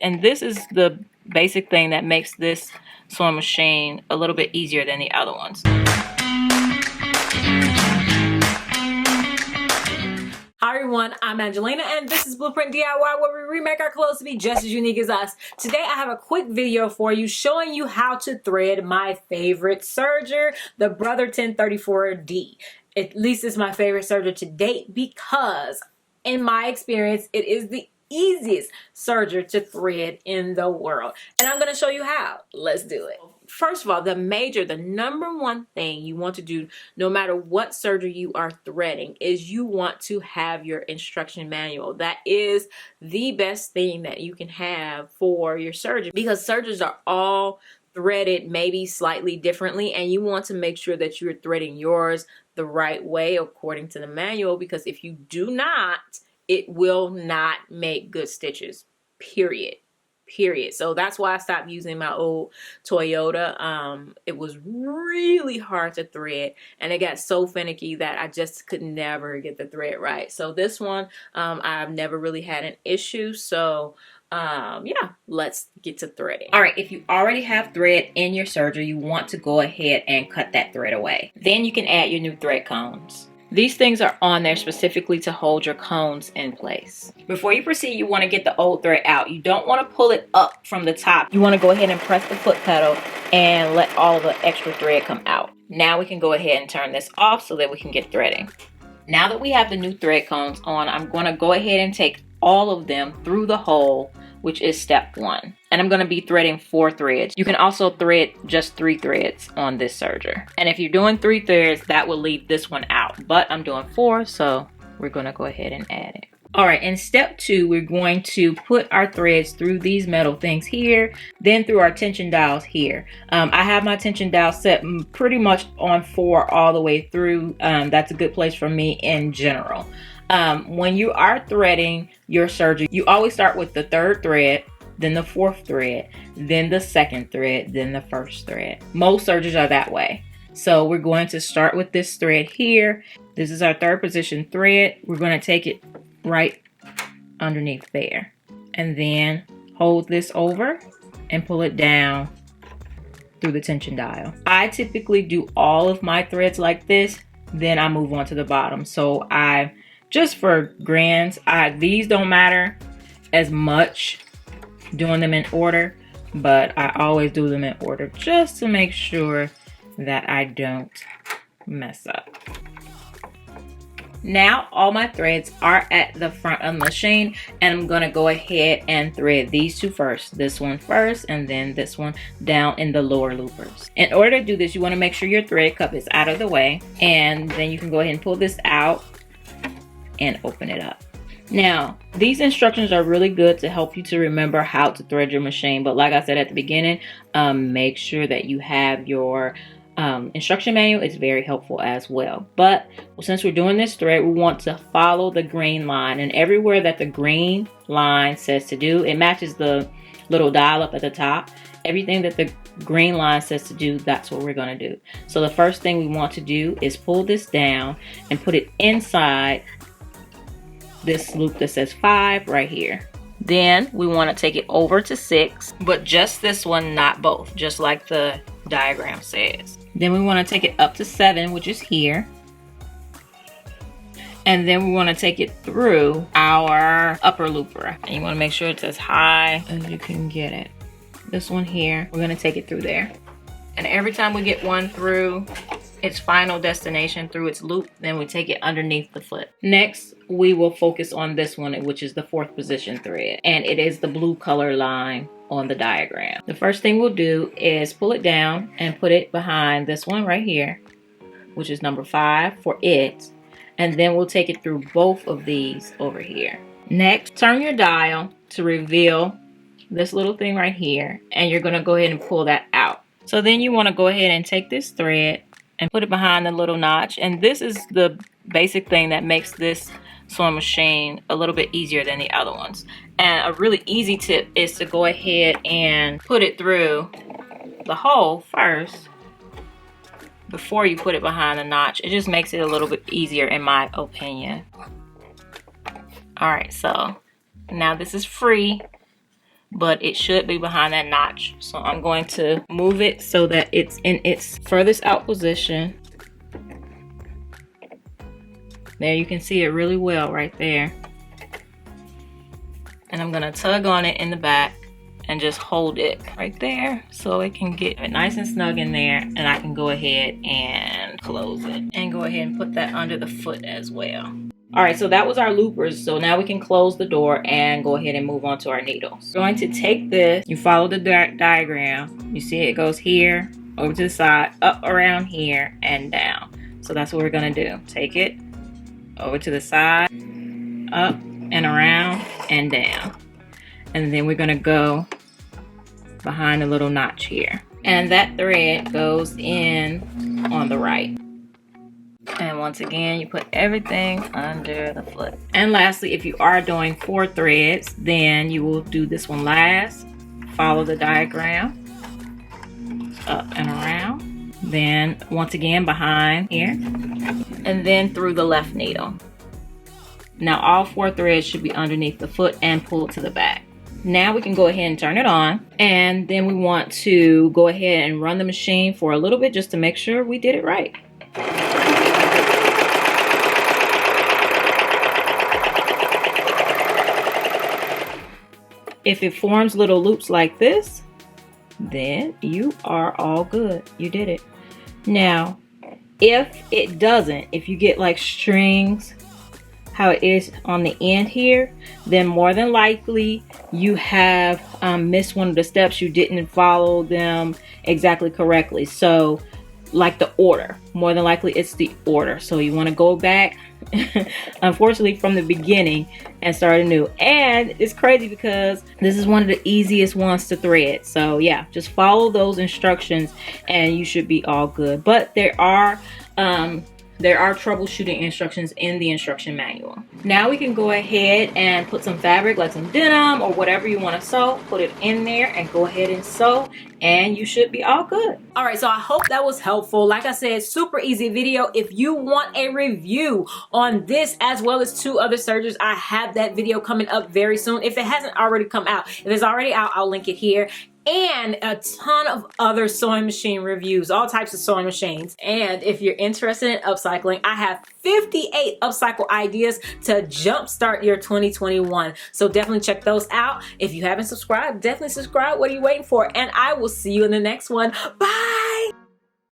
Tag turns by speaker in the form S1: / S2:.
S1: And this is the basic thing that makes this sewing machine a little bit easier than the other ones. Hi everyone, I'm Angelina and this is Blueprint DIY, where we remake our clothes to be just as unique as us. Today I have a quick video for you showing you how to thread my favorite serger, the Brother 1034D. At least it's my favorite serger to date because in my experience it is the easiest serger to thread in the world. And I'm going to show you how. Let's do it. First of all, the number one thing you want to do no matter what serger you are threading is you want to have your instruction manual. That is the best thing that you can have for your serger, because sergers are all threaded maybe slightly differently, and you want to make sure that you're threading yours the right way according to the manual, because if you do not, it will not make good stitches, period. So that's why I stopped using my old Toyota. It was really hard to thread, and it got so finicky that I just could never get the thread right. So this one, I've never really had an issue. So yeah, let's get to threading. All right, if you already have thread in your serger, you want to go ahead and cut that thread away. Then you can add your new thread cones. These things are on there specifically to hold your cones in place. Before you proceed, you want to get the old thread out. You don't want to pull it up from the top. You want to go ahead and press the foot pedal and let all the extra thread come out. Now we can go ahead and turn this off so that we can get threading. Now that we have the new thread cones on, I'm going to go ahead and take all of them through the hole, which is step 1. And I'm going to be threading 4 threads. You can also thread just 3 threads on this serger. And if you're doing 3 threads, that will leave this one out. But I'm doing 4, so we're going to go ahead and add it. All right, in step 2, we're going to put our threads through these metal things here, then through our tension dials here. I have my tension dial set pretty much on 4 all the way through. That's a good place for me in general. When you are threading your serger, you always start with the 3rd thread, then the 4th thread, then the 2nd thread, then the 1st thread. Most sergers are that way. So we're going to start with this thread here. This is our 3rd position thread. We're going to take it right underneath there. And then hold this over and pull it down through the tension dial. I typically do all of my threads like this, then I move on to the bottom. So just for grands, these don't matter as much doing them in order, but I always do them in order just to make sure that I don't mess up. Now all my threads are at the front of the machine, and I'm going to go ahead and thread these 2 first. This one first, and then this one down in the lower loopers. In order to do this, you want to make sure your thread cup is out of the way, and then you can go ahead and pull this out and open it up. Now, these instructions are really good to help you to remember how to thread your machine, but like I said at the beginning, make sure that you have your instruction manual. Is very helpful as well. But since we're doing this thread, we want to follow the green line, and everywhere that the green line says to do, it matches the little dial up at the top. Everything that the green line says to do, that's what we're going to do. So the first thing we want to do is pull this down and put it inside this loop that says 5 right here. Then we want to take it over to 6, but just this one, not both, just like the diagram says. Then we want to take it up to 7, which is here. And then we want to take it through our upper looper. And you want to make sure it's as high as you can get it. This one here, we're going to take it through there. And every time we get one through its final destination through its loop, then we take it underneath the foot. Next, we will focus on this one, which is the 4th position thread, and it is the blue color line on the diagram. The first thing we'll do is pull it down and put it behind this one right here, which is number 5 for it, and then we'll take it through both of these over here. Next, turn your dial to reveal this little thing right here, and you're going to go ahead and pull that out. So then you want to go ahead and take this thread and put it behind the little notch, and this is the basic thing that makes this sewing machine a little bit easier than the other ones. And a really easy tip is to go ahead and put it through the hole first before you put it behind the notch. It just makes it a little bit easier in my opinion. All right, so now this is free, but it should be behind that notch. So I'm going to move it so that it's in its furthest out position. There, you can see it really well right there. And I'm gonna tug on it in the back and just hold it right there so it can get nice and snug in there, and I can go ahead and close it and go ahead and put that under the foot as well. All right, so that was our loopers. So now we can close the door and go ahead and move on to our needles. We're going to take this, you follow the diagram. You see it goes here, over to the side, up around here, and down. So that's what we're gonna do. Take it over to the side, up and around and down. And then we're gonna go behind the little notch here. And that thread goes in on the right. And once again, you put everything under the foot. And lastly, if you are doing 4 threads, then you will do this one last. Follow the diagram, up and around. Then once again, behind here. And then through the left needle. Now all 4 threads should be underneath the foot and pulled to the back. Now we can go ahead and turn it on, and then we want to go ahead and run the machine for a little bit just to make sure we did it right. If it forms little loops like this, then you are all good. You did it. Now, if it doesn't, if you get like strings, how it is on the end here, then more than likely you have missed one of the steps. You didn't follow them exactly correctly. So like the order, more than likely it's the order. So you want to go back unfortunately from the beginning and start anew. And it's crazy because this is one of the easiest ones to thread. So yeah, just follow those instructions and you should be all good. But there are troubleshooting instructions in the instruction manual. Now we can go ahead and put some fabric, like some denim or whatever you want to sew, put it in there and go ahead and sew, and you should be all good. All right, so I hope that was helpful. Like I said, super easy video. If you want a review on this as well as 2 other sergers, I have that video coming up very soon. If it hasn't already come out, if it's already out, I'll link it here. And a ton of other sewing machine reviews, all types of sewing machines. And if you're interested in upcycling, I have 58 upcycle ideas to jumpstart your 2021. So definitely check those out. If you haven't subscribed, definitely subscribe. What are you waiting for? And I will see you in the next one. Bye!